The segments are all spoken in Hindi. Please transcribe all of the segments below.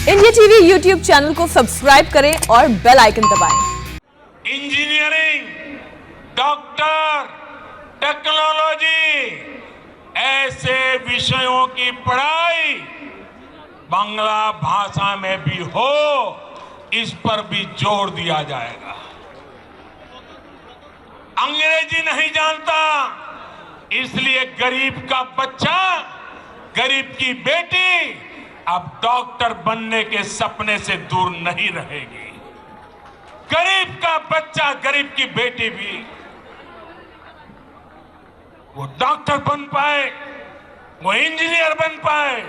इंडिया टीवी यूट्यूब चैनल को सब्सक्राइब करें और बेल आइकन दबाएं। इंजीनियरिंग, डॉक्टर, टेक्नोलॉजी ऐसे विषयों की पढ़ाई बांग्ला भाषा में भी हो, इस पर भी जोर दिया जाएगा। अंग्रेजी नहीं जानता, इसलिए गरीब का बच्चा, गरीब की बेटी अब डॉक्टर बनने के सपने से दूर नहीं रहेगी। गरीब का बच्चा, गरीब की बेटी भी वो डॉक्टर बन पाए, वो इंजीनियर बन पाए।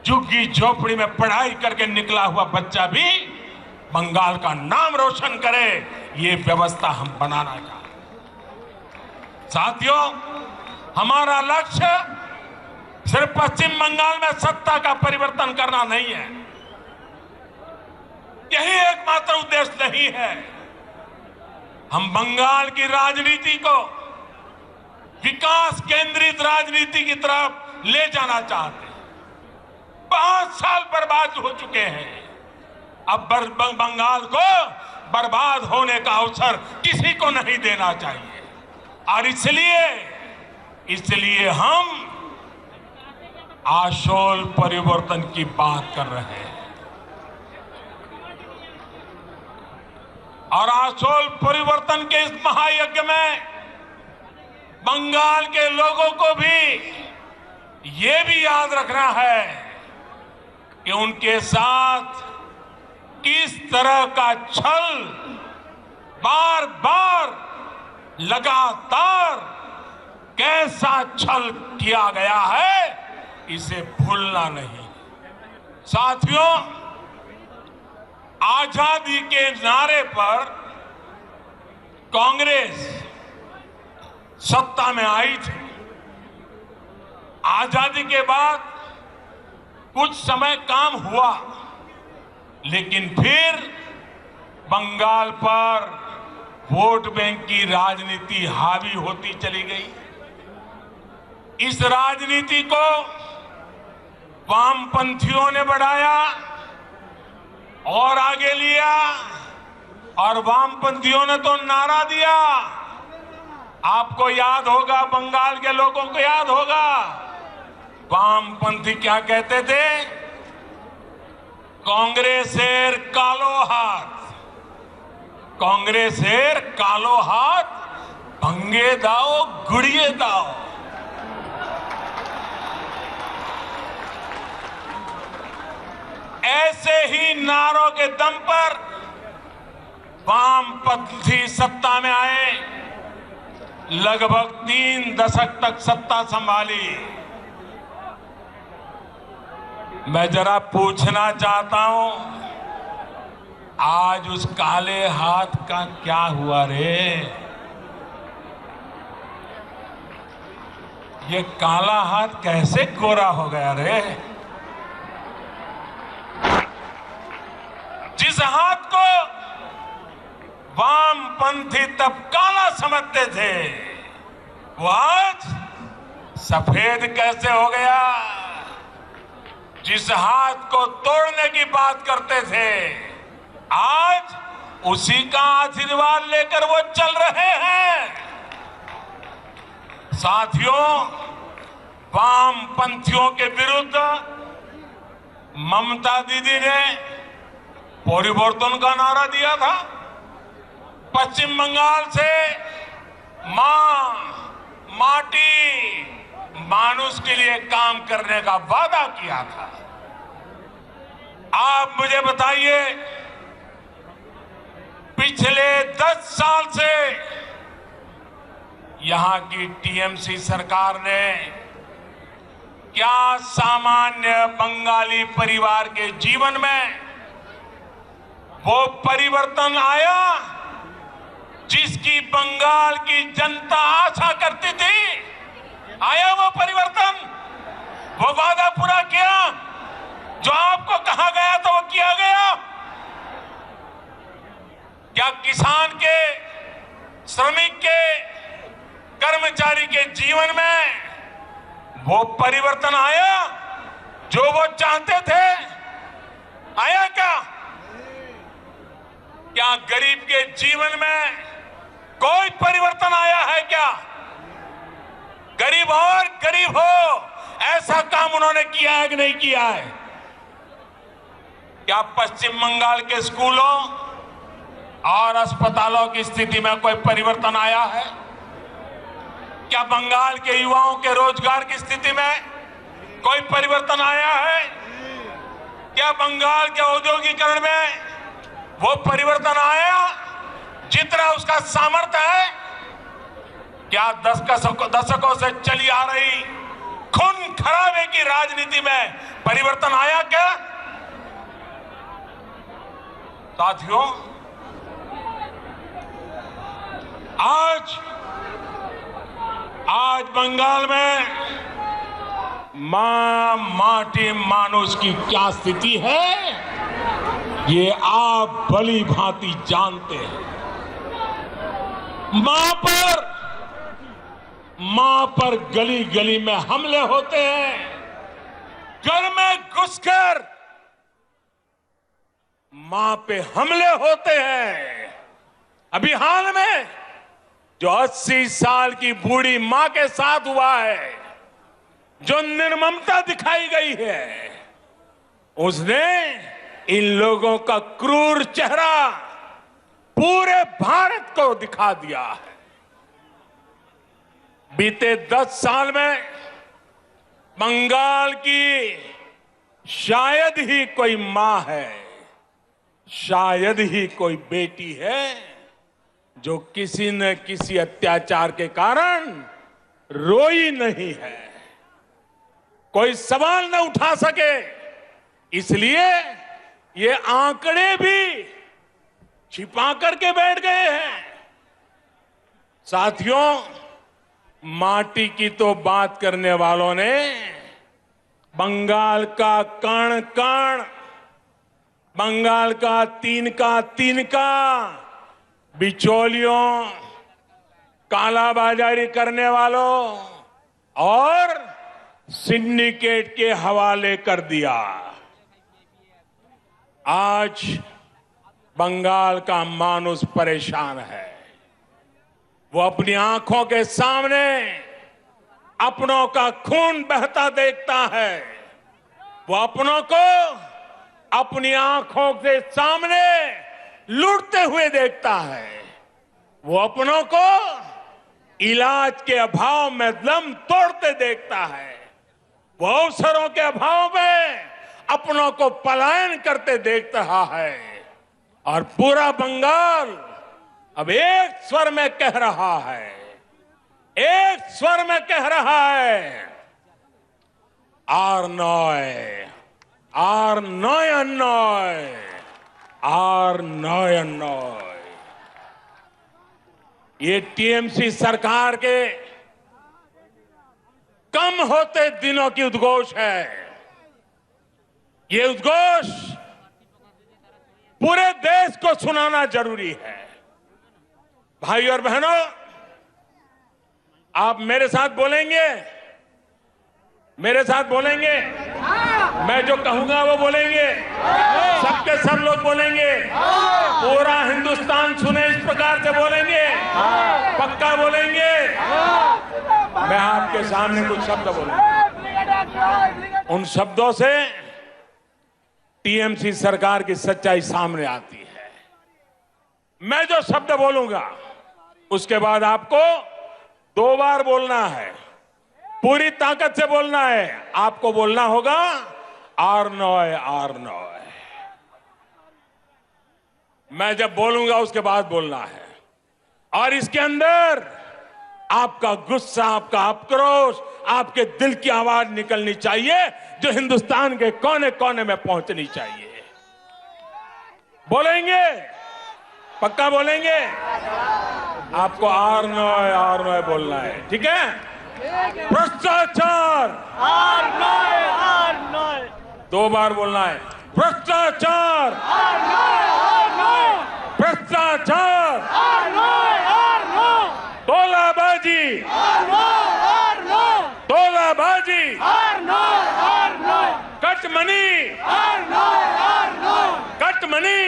झुग्गी झोपड़ी में पढ़ाई करके निकला हुआ बच्चा भी बंगाल का नाम रोशन करे, ये व्यवस्था हम बनाना चाहते हैं। साथियों, हमारा लक्ष्य सिर्फ पश्चिम बंगाल में सत्ता का परिवर्तन करना नहीं है, यही एकमात्र उद्देश्य नहीं है। हम बंगाल की राजनीति को विकास केंद्रित राजनीति की तरफ ले जाना चाहते हैं। बहुत साल बर्बाद हो चुके हैं, अब बंगाल को बर्बाद होने का अवसर किसी को नहीं देना चाहिए। और इसलिए हम आशोल परिवर्तन की बात कर रहे हैं। और आशोल परिवर्तन के इस महायज्ञ में बंगाल के लोगों को भी ये भी याद रखना है कि उनके साथ किस तरह का छल बार बार लगातार कैसा छल किया गया है, इसे भूलना नहीं। साथियों, आजादी के नारे पर कांग्रेस सत्ता में आई थी। आजादी के बाद कुछ समय काम हुआ, लेकिन फिर बंगाल पर वोट बैंक की राजनीति हावी होती चली गई। इस राजनीति को वामपंथियों ने बढ़ाया और आगे लिया, और वामपंथियों ने तो नारा दिया। आपको याद होगा, बंगाल के लोगों को याद होगा, वामपंथी क्या कहते थे? कांग्रेसेर कालो हाथ, कांग्रेसेर कालो हाथ भंगे दाओ गुड़िए दाओ। ऐसे ही नारों के दम पर वामपंथी सत्ता में आए, लगभग 3 दशक तक सत्ता संभाली। मैं जरा पूछना चाहता हूं, आज उस काले हाथ का क्या हुआ रे? ये काला हाथ कैसे गोरा हो गया रे? जिस हाथ को वामपंथी तब काला समझते थे, वो आज सफेद कैसे हो गया? जिस हाथ को तोड़ने की बात करते थे, आज उसी का आशीर्वाद लेकर वो चल रहे हैं। साथियों, वामपंथियों के विरुद्ध ममता दीदी ने परिवर्तन का नारा दिया था। पश्चिम बंगाल से मां, माटी, मानुष के लिए काम करने का वादा किया था। आप मुझे बताइए, पिछले 10 साल से यहां की टीएमसी सरकार ने क्या सामान्य बंगाली परिवार के जीवन में वो परिवर्तन आया जिसकी बंगाल की जनता आशा करती थी? आया वो परिवर्तन? वो वादा पूरा किया? जो आपको कहा गया था वो किया गया? क्या किसान के, श्रमिक के, कर्मचारी के जीवन में वो परिवर्तन आया जो वो चाहते थे? क्या गरीब के जीवन में कोई परिवर्तन आया है क्या? गरीब और गरीब हो ऐसा काम उन्होंने किया है कि नहीं किया है? क्या पश्चिम बंगाल के स्कूलों और अस्पतालों की स्थिति में कोई परिवर्तन आया है? क्या बंगाल के युवाओं के रोजगार की स्थिति में कोई परिवर्तन आया है? क्या बंगाल के औद्योगिकरण में वो परिवर्तन आया जितना उसका सामर्थ्य है? क्या दशकों से चली आ रही खून खराबे की राजनीति में परिवर्तन आया क्या? साथियों, आज बंगाल में मां माटी मानुष की क्या स्थिति है ये आप भली भांति जानते हैं। मां पर गली गली में हमले होते हैं, घर में घुसकर मां पे हमले होते हैं। अभी हाल में जो 80 साल की बूढ़ी मां के साथ हुआ है, जो निर्ममता दिखाई गई है, उसने इन लोगों का क्रूर चेहरा पूरे भारत को दिखा दिया है। बीते 10 साल में बंगाल की शायद ही कोई मां है, शायद ही कोई बेटी है जो किसी न किसी अत्याचार के कारण रोई नहीं है, कोई सवाल न उठा सके। इसलिए ये आंकड़े भी छिपा करके बैठ गए हैं। साथियों, माटी की तो बात करने वालों ने बंगाल का कण कण, बंगाल का तिनका बिचौलियों, कालाबाजारी करने वालों और सिंडिकेट के हवाले कर दिया। आज बंगाल का मानुष परेशान है। वो अपनी आंखों के सामने अपनों का खून बहता देखता है। वो अपनों को अपनी आंखों के सामने लूटते हुए देखता है। वो अपनों को इलाज के अभाव में दम तोड़ते देखता है। वो अवसरों के अभाव में अपनों को पलायन करते देख रहा है। और पूरा बंगाल अब एक स्वर में कह रहा है, एक स्वर में कह रहा है, आर नॉय ये टीएमसी सरकार के कम होते दिनों की उद्घोष है। ये उद्घोष पूरे देश को सुनाना जरूरी है। भाई और बहनों, आप मेरे साथ बोलेंगे, मेरे साथ बोलेंगे। मैं जो कहूंगा वो बोलेंगे, सबके सब लोग बोलेंगे, पूरा हिंदुस्तान सुने इस प्रकार से बोलेंगे, पक्का बोलेंगे। मैं आपके सामने कुछ शब्द बोलूंगा, उन शब्दों से टीएमसी सरकार की सच्चाई सामने आती है। मैं जो शब्द बोलूंगा उसके बाद आपको 2 बार बोलना है, पूरी ताकत से बोलना है। आपको बोलना होगा आर नॉय। मैं जब बोलूंगा उसके बाद बोलना है। और इसके अंदर आपका गुस्सा, आपका आक्रोश, आपके दिल की आवाज निकलनी चाहिए, जो हिंदुस्तान के कोने कोने में पहुंचनी चाहिए। बोलेंगे, पक्का बोलेंगे। आपको आर नॉय बोलना है, ठीक है? भ्रष्टाचार, 2 बार बोलना है। भ्रष्टाचार, भ्रष्टाचार, तोलाबाजी, तोलाबाजी, कटमनी, कटमनी,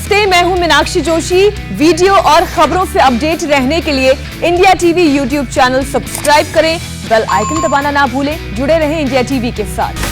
नमस्ते, मैं हूं मीनाक्षी जोशी। वीडियो और खबरों से अपडेट रहने के लिए India TV YouTube channel subscribe करें, बेल आइकन दबाना ना भूलें। जुड़े रहें इंडिया टीवी के साथ।